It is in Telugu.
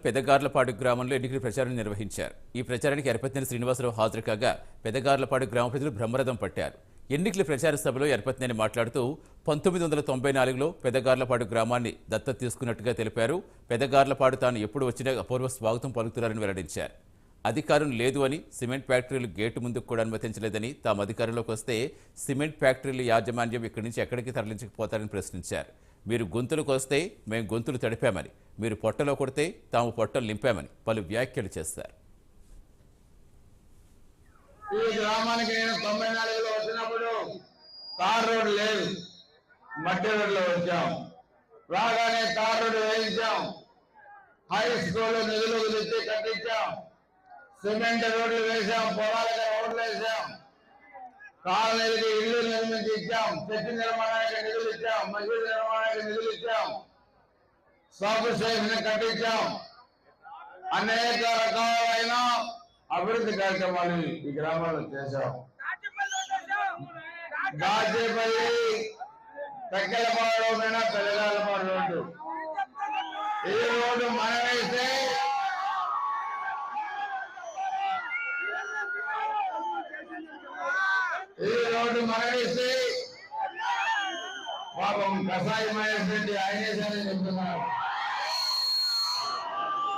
పెదగార్లపాడు గ్రామంలో ఎన్నికల ప్రచారం నిర్వహించారు. ఈ ప్రచారానికి ఎరపతినేని శ్రీనివాసరావు హాజరు కాగా పెదగార్లపాడు గ్రామ ప్రజలు బ్రహ్మరథం పట్టారు. ఎన్నికల ప్రచార సభలో ఎరపతినేని మాట్లాడుతూ 1994లో పెదగార్లపాడు గ్రామాన్ని దత్తత తీసుకున్నట్టుగా తెలిపారు. పెదగార్లపాడు తాను ఎప్పుడు వచ్చినా అపూర్వ స్వాగతం పలుకుతున్నారని వెల్లడించారు. అధికారం లేదు అని సిమెంట్ ఫ్యాక్టరీలు గేటు ముందుకు కూడా అనుమతించలేదని, తాము అధికారంలోకి వస్తే సిమెంట్ ఫ్యాక్టరీల యాజమాన్యం ఇక్కడి నుంచి ఎక్కడికి తరలించకపోతారని ప్రశ్నించారు. మీరు గొంతులకు వస్తే మేము గొంతులు తడిపామని, మీరు పొట్టలో కొడితే తాము పొట్టలు నింపామని పలు వ్యాఖ్యలు చేశారు. ఈ గ్రామానికి నేను 94లో వచ్చినప్పుడు తార్ రోడ్డు లేదు, మట్టి రోడ్లో వచ్చాం. రాగానే తార్ రోడ్డు వేయించాం, హై స్కూల్ నిధులు తెచ్చి కట్టించాం, సిమెంట్ రోడ్లు వేసాం, పొలాలకు రోడ్లు వేసాం, కాలనీలకి ఇళ్లు నిర్మించి ఇచ్చాం, చెట్టు నిర్మాణానికి నిధులు ఇచ్చాం, మసీదు నిర్మాణానికి నిధులు ఇచ్చాం, సబ్ స్టేషన్ కట్టించాం. అనేక రకాలైన అభివృద్ధి కార్యక్రమాలు ఈ గ్రామంలో చేశాం. దాచేపల్లి తక్కెలపాడు మీద పెదగాలపాడు రోడ్డు, ఈ రోడ్డు మనమేస్తే పాపం కషాయం రెడ్డి ఆయనే చెప్తున్నారు.